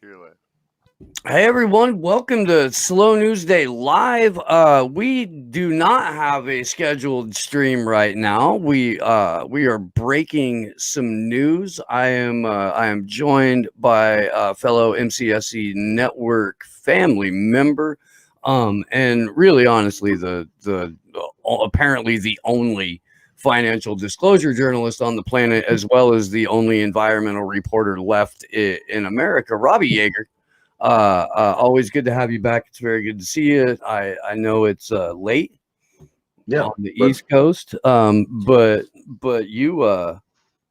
You're live. Hey everyone, welcome to Slow News Day Live. We do not have a scheduled stream right now. We are breaking some news. I am joined by a fellow MCSC network family member, and really honestly the apparently the only financial disclosure journalist on the planet, as well as the only environmental reporter left in America, Robbie Jaeger. Always good to have you back. It's very good to see you. I know it's late Yeah, on the but East Coast, but you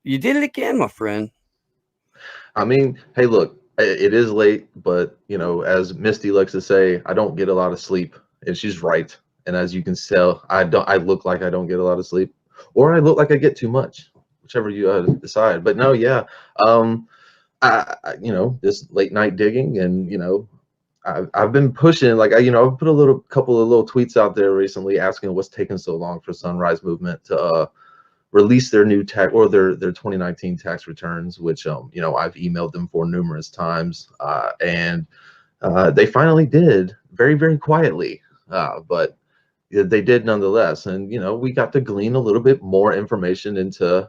did it again, my friend. I mean, hey, look, it is late, but as Misty likes to say, I don't get a lot of sleep, and she's right. And as you can tell, I don't. I look like I don't get a lot of sleep, or I look like I get too much, whichever you decide. But no, yeah, this late night digging, and I've been pushing, like I've put a couple of little tweets out there recently asking what's taking so long for Sunrise Movement to release their new tax or their 2019 tax returns, which I've emailed them for numerous times, and they finally did, very very quietly, but they did nonetheless. And we got to glean a little bit more information into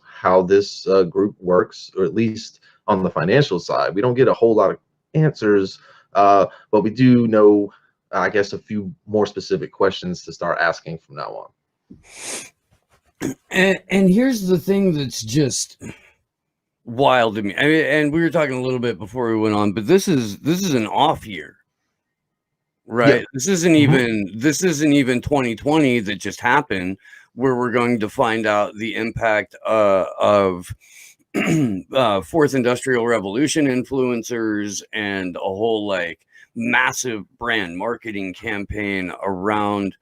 how this group works, or at least on the financial side. We don't get a whole lot of answers, but we do know, I guess, a few more specific questions to start asking from now on. And here's the thing that's just wild to me. I mean, and we were talking a little bit before we went on, but this is an off year, right? Yeah. This isn't even 2020 that just happened, where we're going to find out the impact of fourth industrial revolution influencers and a whole like massive brand marketing campaign around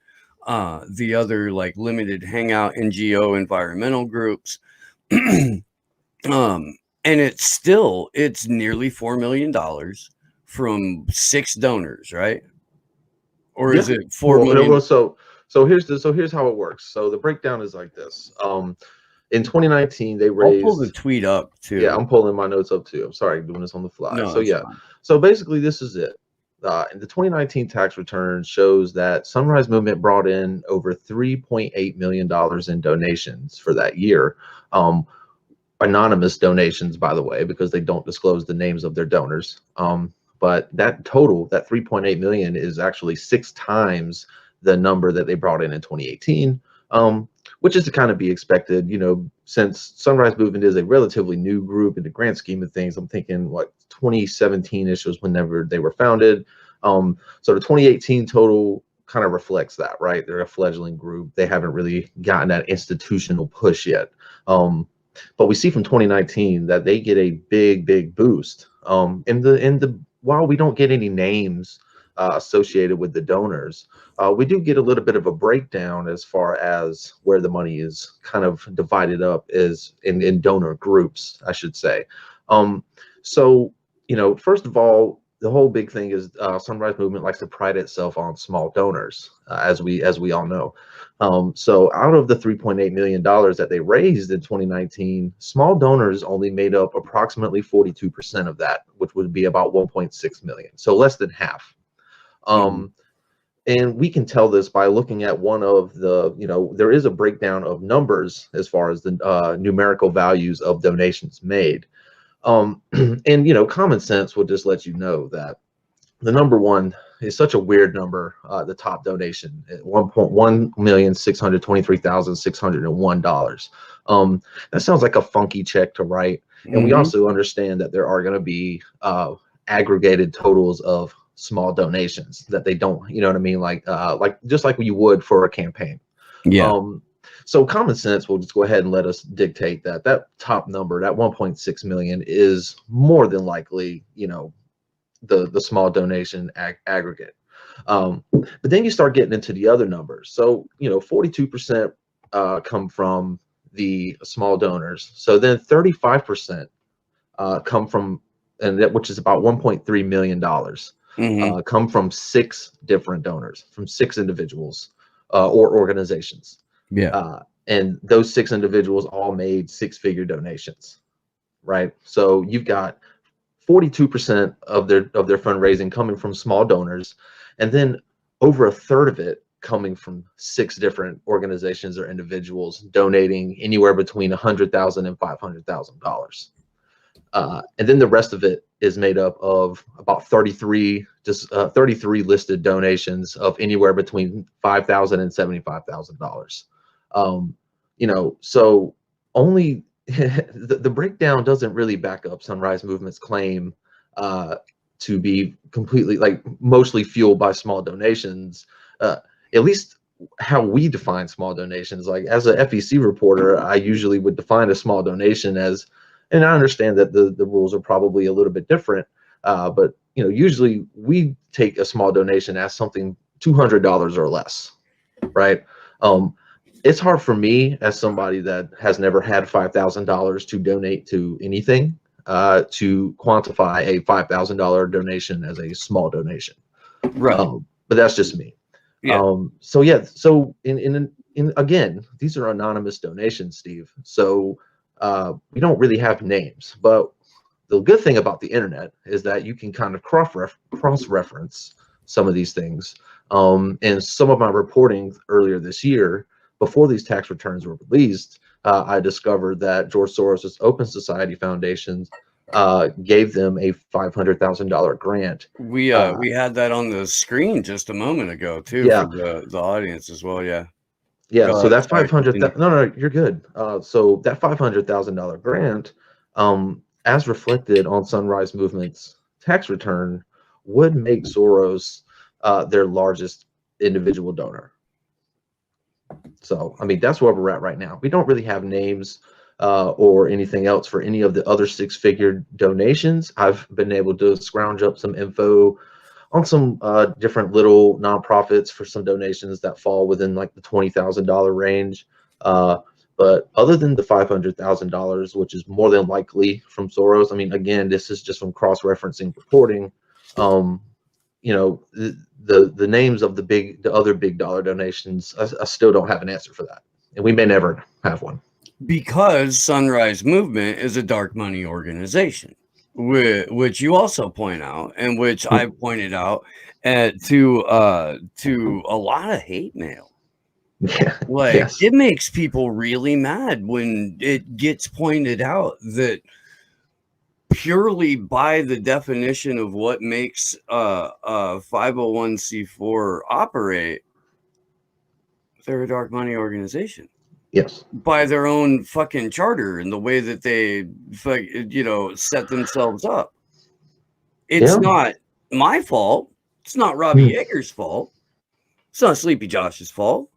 the other like limited hangout NGO environmental groups. And it's nearly $4 million from 6 donors, right? Or is it 4 million? Well, so here's how it works. So the breakdown is like this. In 2019, they I'll pull the raised. tweet up too. Yeah, I'm pulling my notes up too. I'm sorry, doing this on the fly. No, So it's yeah, fine. so basically this is it. And the 2019 tax return shows that Sunrise Movement brought in over $3.8 million in donations for that year. Anonymous donations, by the way, because they don't disclose the names of their donors. But that total, that 3.8 million, is actually 6 times the number that they brought in 2018, which is to kind of be expected, since Sunrise Movement is a relatively new group in the grand scheme of things. I'm thinking what 2017-ish was whenever they were founded. So the 2018 total kind of reflects that, right? They're a fledgling group. They haven't really gotten that institutional push yet. But we see from 2019 that they get a big boost. While we don't get any names associated with the donors, we do get a little bit of a breakdown as far as where the money is kind of divided up is in donor groups, I should say. So first of all, the whole big thing is Sunrise Movement likes to pride itself on small donors, as we all know. So out of the $3.8 million that they raised in 2019, small donors only made up approximately 42% of that, which would be about 1.6 million. So less than half. And we can tell this by looking at one of the, there is a breakdown of numbers as far as the numerical values of donations made. And common sense will just let you know that the number one is such a weird number. The top donation at $1,623,601. That sounds like a funky check to write. And we also understand that there are going to be aggregated totals of small donations that they don't, you know what I mean, like just like you would for a campaign. Yeah. So common sense will just go ahead and let us dictate that top number, that 1.6 million, is more than likely, the small donation aggregate. But then you start getting into the other numbers. So 42% come from the small donors. So then 35% come from, which is about $1.3 million, come from 6 different donors, from 6 individuals or organizations. Yeah. And those 6 individuals all made 6-figure donations, right? So you've got 42% of their fundraising coming from small donors, and then over a third of it coming from 6 different organizations or individuals donating anywhere between $100,000 and $500,000. And then the rest of it is made up of about 33 listed donations of anywhere between $5,000 and $75,000. So only the breakdown doesn't really back up Sunrise Movement's claim to be completely, like, mostly fueled by small donations. At least how we define small donations. Like, as a FEC reporter, I usually would define a small donation as, and I understand that the rules are probably a little bit different, but usually we take a small donation as something $200 or less, right? It's hard for me, as somebody that has never had $5,000 to donate to anything, to quantify a $5,000 donation as a small donation. Right. But that's just me. Yeah. So in again, these are anonymous donations, Steve. So we don't really have names, but the good thing about the internet is that you can kind of cross-reference some of these things. And some of my reporting earlier this year, before these tax returns were released, I discovered that George Soros's Open Society Foundation gave them a $500,000 grant. We had that on the screen just a moment ago too, for the audience as well. Yeah. Yeah. So that 500. No, you're good. So that $500,000 grant, as reflected on Sunrise Movement's tax return, would make Soros their largest individual donor. So, I mean, that's where we're at right now. We don't really have names or anything else for any of the other 6-figure donations. I've been able to scrounge up some info on some different little nonprofits for some donations that fall within like the $20,000 range. But other than the $500,000, which is more than likely from Soros, I mean, again, this is just from cross-referencing reporting. The names of the other big dollar donations, I still don't have an answer for that, and we may never have one. Because Sunrise Movement is a dark money organization, which you also point out, and which I pointed out to a lot of hate mail. Yeah, like yes. It makes people really mad when it gets pointed out that purely by the definition of what makes a 501c4 operate, they're a dark money organization. Yes. By their own fucking charter and the way that they set themselves up. It's not my fault. It's not Robbie Jaeger's fault. It's not Sleepy Josh's fault,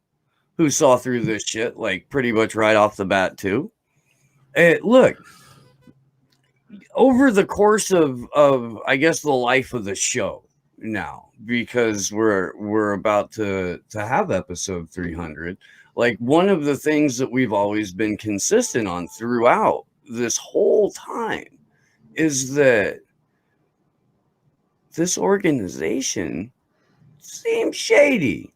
who saw through this shit like pretty much right off the bat too. Look, over the course of I guess the life of the show now, because we're about to have episode 300. Like, one of the things that we've always been consistent on throughout this whole time is that this organization seems shady.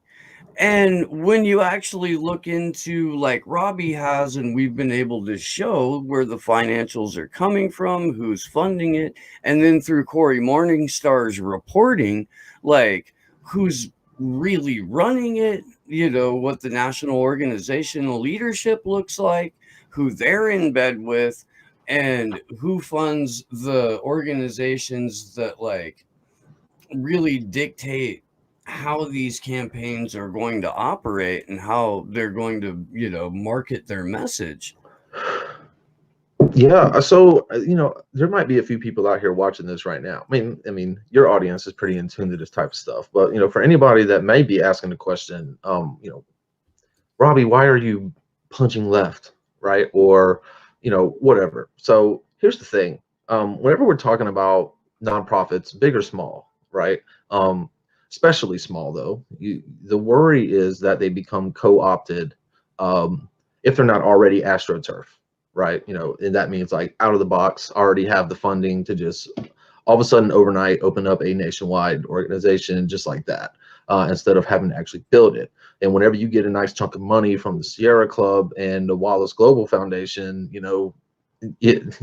And when you actually look into, like Robbie has, and we've been able to show where the financials are coming from, who's funding it, and then through Corey Morningstar's reporting, like, who's really running it, what the national organizational leadership looks like, who they're in bed with, and who funds the organizations that like really dictate how these campaigns are going to operate and how they're going to, market their message. Yeah. So, there might be a few people out here watching this right now. I mean, your audience is pretty in tune to this type of stuff, but, for anybody that may be asking the question, Robbie, why are you punching left? Right. Or, whatever. So here's the thing. Whenever we're talking about nonprofits, big or small, right? Especially small, though, the worry is that they become co-opted if they're not already AstroTurf, right? And that means like out of the box, already have the funding to just all of a sudden overnight open up a nationwide organization just like that, instead of having to actually build it. And whenever you get a nice chunk of money from the Sierra Club and the Wallace Global Foundation,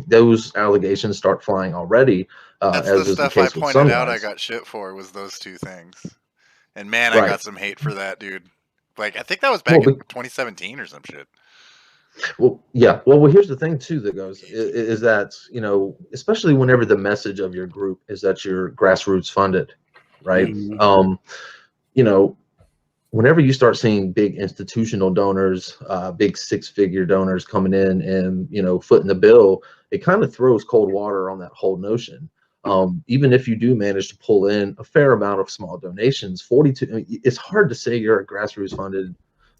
those allegations start flying already, That's as the is the stuff I case with pointed out I Sunrise. got shit for, was those two things. And man, I Right. got some hate for that, dude. Like, I think that was back Well, in 2017 or some shit. well, yeah. Well, here's the thing too that goes is that, especially whenever the message of your group is that you're grassroots funded, right? Mhm. You know, whenever you start seeing big institutional donors, big six-figure donors coming in and footing the bill, it kind of throws cold water on that whole notion. Even if you do manage to pull in a fair amount of small donations, 42, it's hard to say you're a grassroots funded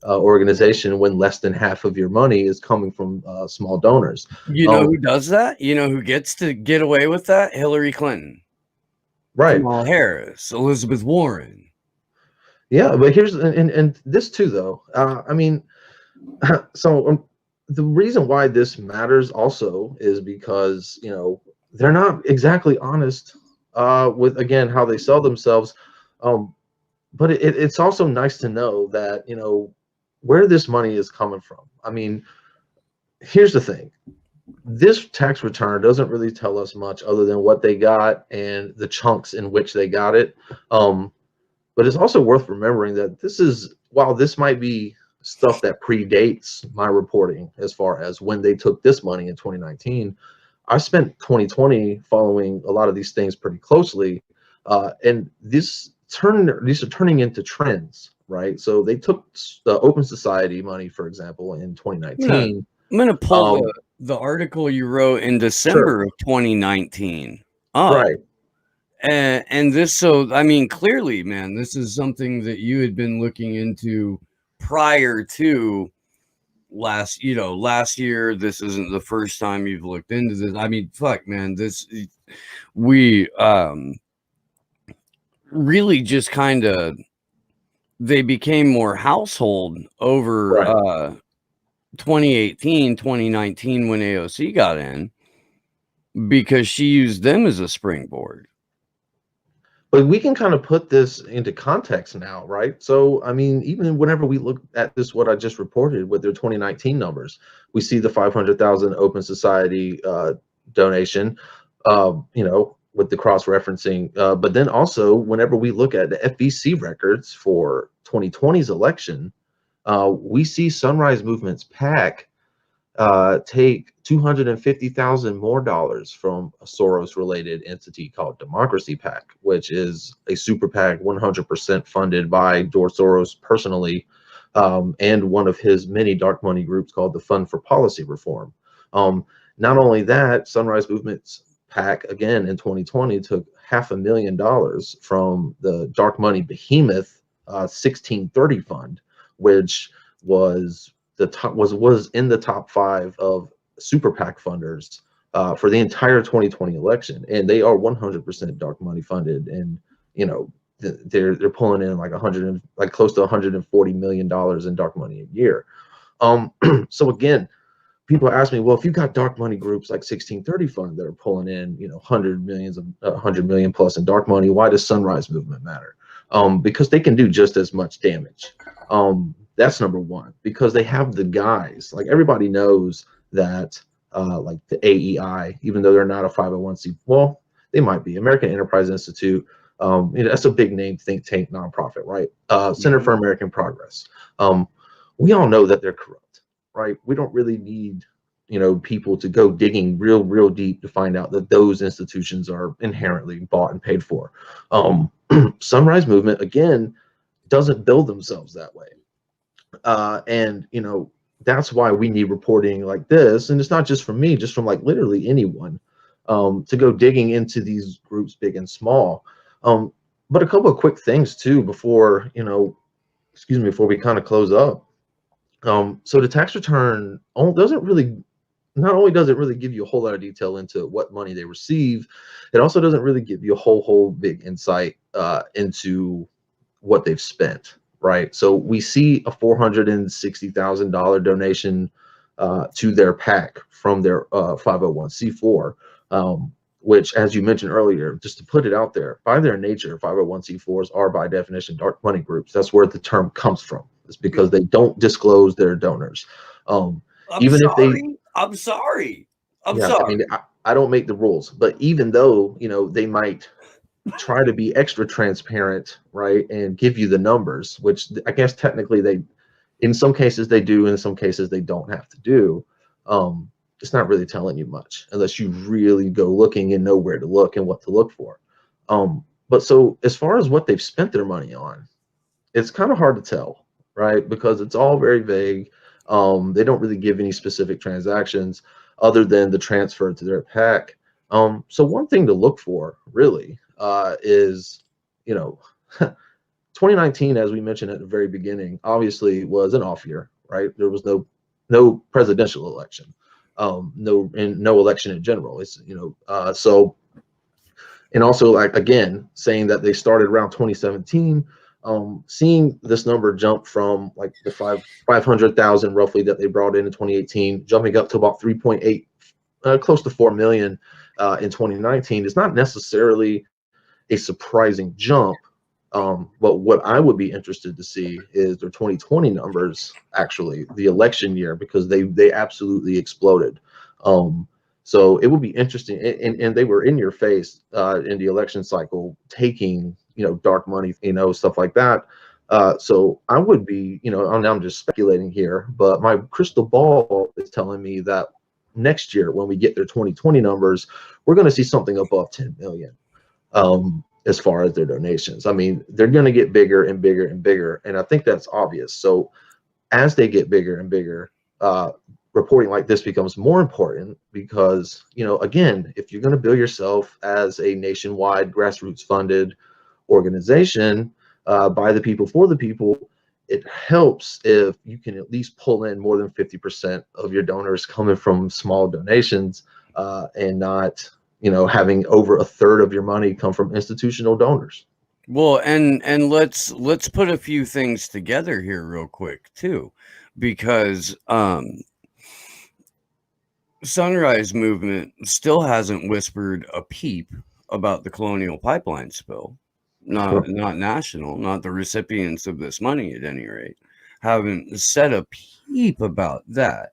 organization when less than half of your money is coming from small donors. You know who does that? You know who gets to get away with that? Hillary Clinton, Right. Kamala Harris, Elizabeth Warren. Yeah, but here's and this too though. I mean, so the reason why this matters also is because they're not exactly honest with, again, how they sell themselves. But it's also nice to know that where this money is coming from. I mean, here's the thing: this tax return doesn't really tell us much other than what they got and the chunks in which they got it. But it's also worth remembering that while this might be stuff that predates my reporting as far as when they took this money in 2019, I spent 2020 following a lot of these things pretty closely, and these are turning into trends, right? So they took the Open Society money, for example, in 2019. I'm gonna pull the article you wrote in December of 2019 up. Right. And this, so I mean, clearly, man, this is something that you had been looking into prior to last year. This isn't the first time you've looked into this. I mean, fuck, man, we really just kind of, they became more household over 2018, 2019 when AOC got in, because she used them as a springboard. But we can kind of put this into context now, right? So, I mean, even whenever we look at this, what I just reported with their 2019 numbers, we see the 500,000 Open Society donation, with the cross-referencing. But then also, whenever we look at the FEC records for 2020's election, we see Sunrise Movement's PAC take $250,000 more dollars from a Soros-related entity called Democracy PAC, which is a super PAC 100% funded by George Soros personally, and one of his many dark money groups called the Fund for Policy Reform. Not only that, Sunrise Movement's PAC, again in 2020, took $500,000 from the dark money behemoth 1630 Fund, which was in the top 5 of super PAC funders for the entire 2020 election, and they are 100% dark money funded, and they're pulling in like close to $140 million in dark money a year. So again, people ask me, well, if you've got dark money groups like 1630 Fund that are pulling in 100 million plus in dark money, why does Sunrise Movement matter? Because they can do just as much damage. That's number one, because they have the guys. Like, everybody knows that like the AEI, even though they're not a 501c, well, they might be, American Enterprise Institute, that's a big name think tank nonprofit, right? Center for American Progress. We all know that they're corrupt, right? We don't really need people to go digging real deep to find out that those institutions are inherently bought and paid for. Sunrise Movement, again, doesn't build themselves that way. And that's why we need reporting like this, and it's not just from me, just from like literally anyone, to go digging into these groups, big and small. But a couple of quick things too before before we kind of close up. So the tax return doesn't really, not only does it really give you a whole lot of detail into what money they receive, it also doesn't really give you a whole big insight into what they've spent. Right. So we see a $460,000 donation to their PAC from their 501c4, which, as you mentioned earlier, just to put it out there, by their nature, 501c4s are by definition dark money groups. That's where the term comes from. It's because they don't disclose their donors. I'm sorry. I'm Yeah, I sorry. mean, I don't make the rules, but even though, they might try to be extra transparent, right, and give you the numbers, which I guess technically in some cases they do, in some cases they don't have to do. It's not really telling you much unless you really go looking and know where to look and what to look for. But so as far as what they've spent their money on, it's kind of hard to tell, right? Because it's all very vague. They don't really give any specific transactions other than the transfer to their pack. So one thing to look for really is, you know, 2019, as we mentioned at the very beginning, obviously was an off year, right? There was no presidential election, no election in general. So and also like again saying that they started around 2017, seeing this number jump from like the 500,000 roughly that they brought in 2018, jumping up to about 3.8, close to 4 million in 2019 is not necessarily a surprising jump. But what I would be interested to see is their 2020 numbers, actually the election year, because they absolutely exploded. So it would be interesting, and they were in your face in the election cycle, taking dark money, stuff like that. So I would be, I'm just speculating here, but my crystal ball is telling me that next year when we get their 2020 numbers, we're going to see something above 10 million. As far as their donations, I mean, they're going to get bigger and bigger and bigger, and I think that's obvious. So as they get bigger and bigger, reporting like this becomes more important because, again, if you're going to bill yourself as a nationwide grassroots funded organization by the people for the people, it helps if you can at least pull in more than 50% of your donors coming from small donations and not having over a third of your money come from institutional donors. Well, and let's put a few things together here real quick too, because Sunrise Movement still hasn't whispered a peep about the Colonial Pipeline spill. Not national, not the recipients of this money at any rate, haven't said a peep about that.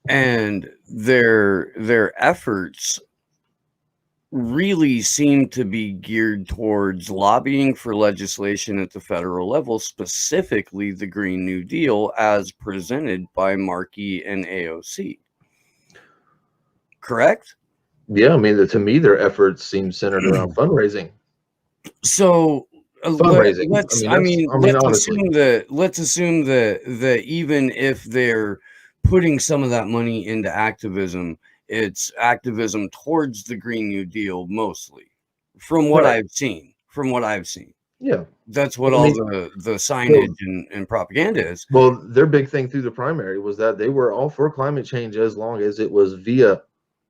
And their efforts really seem to be geared towards lobbying for legislation at the federal level, specifically the Green New Deal as presented by Markey and AOC. Correct? Yeah, I mean, to me, their efforts seem centered around fundraising. So Fundraising. let's Honestly, assume that even if they're putting some of that money into activism, it's activism towards the Green New Deal mostly, from what right. I've seen. Yeah, That's what the signage and propaganda is. well, their big thing through the primary was that they were all for climate change as long as it was via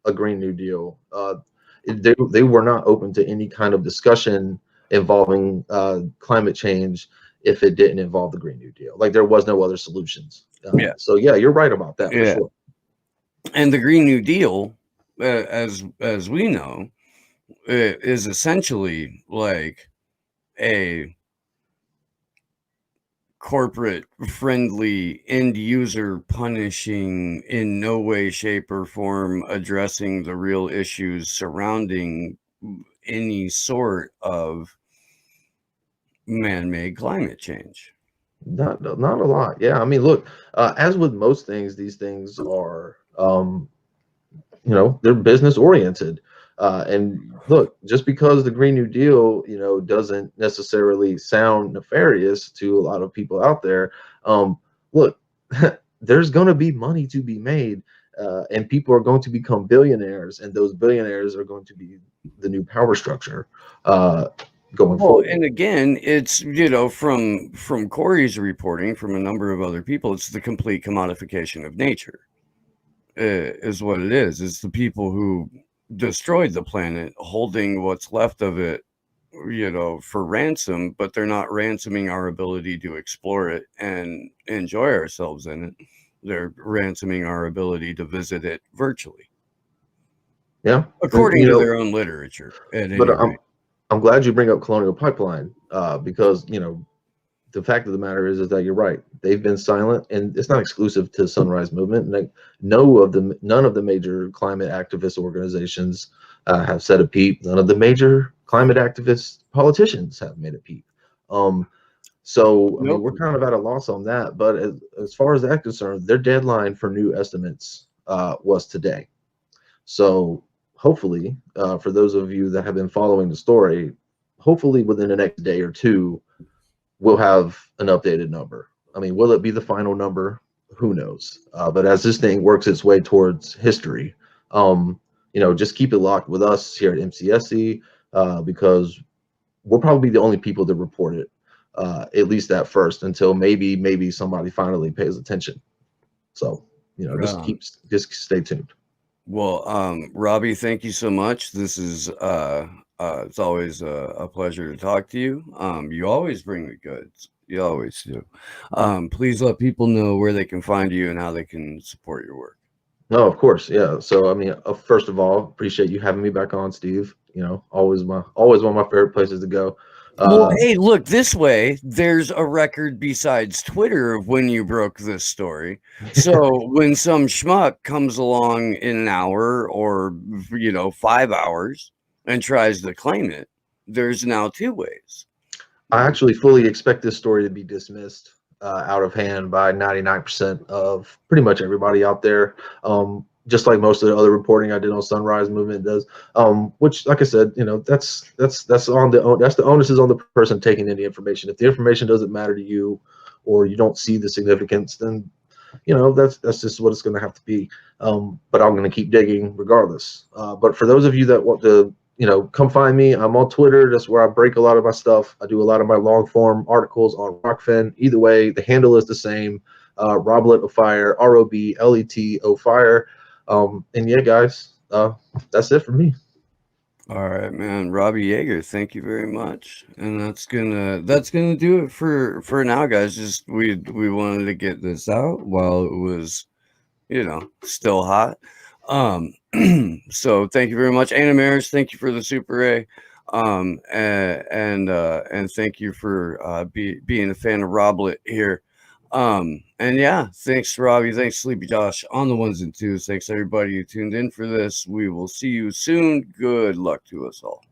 a Green New Deal. They were not open to any kind of discussion involving climate change if it didn't involve the Green New Deal. Like there was no other solutions. So yeah, you're right about that for sure. And the Green New Deal, as we know, is essentially like a corporate friendly end user punishing in no way, shape, or form addressing the real issues surrounding any sort of man-made climate change. Not a lot. Yeah, I mean, look, as with most things, these things are they're business oriented. And look, just because the Green New Deal, doesn't necessarily sound nefarious to a lot of people out there, look, there's going to be money to be made, and people are going to become billionaires, and those billionaires are going to be the new power structure going forward. And again, it's from Corey's reporting, from a number of other people, it's the complete commodification of nature. Is what it is. It's the people who destroyed the planet holding what's left of it, for ransom, but they're not ransoming our ability to explore it and enjoy ourselves in it. They're ransoming our ability to visit it virtually. Yeah, according to their own literature. But I'm glad you bring up Colonial Pipeline because the fact of the matter is that you're right. They've been silent, and it's not exclusive to Sunrise Movement. Like none of the major climate activist organizations have said a peep. None of the major climate activist politicians have made a peep. So I mean, we're kind of at a loss on that. But as far as that's concerned, their deadline for new estimates was today. So hopefully, for those of you that have been following the story, hopefully within the next day or two, we'll have an updated number. I mean, will it be the final number? Who knows? But as this thing works its way towards history, just keep it locked with us here at MCSC because we'll probably be the only people that report it, at least at first, until maybe somebody finally pays attention. So, just stay tuned. Well, Robbie, thank you so much. This is it's always a pleasure to talk to you. You always bring the goods. You always do. Please let people know where they can find you and how they can support your work. No, of course, yeah. So I mean, first of all, appreciate you having me back on, Steve. Always one of my favorite places to go. Well, hey, look this way. There's a record besides Twitter of when you broke this story. So when some schmuck comes along in an hour or 5 hours and tries to claim it, there's now 2 ways. I actually fully expect this story to be dismissed out of hand by 99% of pretty much everybody out there. Just like most of the other reporting I did on Sunrise Movement does, which, like I said, that's the onus is on the person taking in the information. If the information doesn't matter to you, or you don't see the significance, then that's just what it's going to have to be. But I'm going to keep digging regardless. But for those of you that want to, come find me. I'm on Twitter. That's where I break a lot of my stuff. I do a lot of my long form articles on Rockfin. Either way, the handle is the same. Roblet of Fire, ROBLET of Fire. And yeah, guys, that's it for me. All right, man. Robbie Jaeger, thank you very much. And that's gonna do it for now, guys. Just we wanted to get this out while it was, still hot. So thank you very much. Anna Maris, thank you for the Super A. And thank you for being a fan of Roblet here. And yeah, thanks Robbie, thanks Sleepy Josh on the 1s and 2s. Thanks everybody who tuned in for this. We will see you soon. Good luck to us all.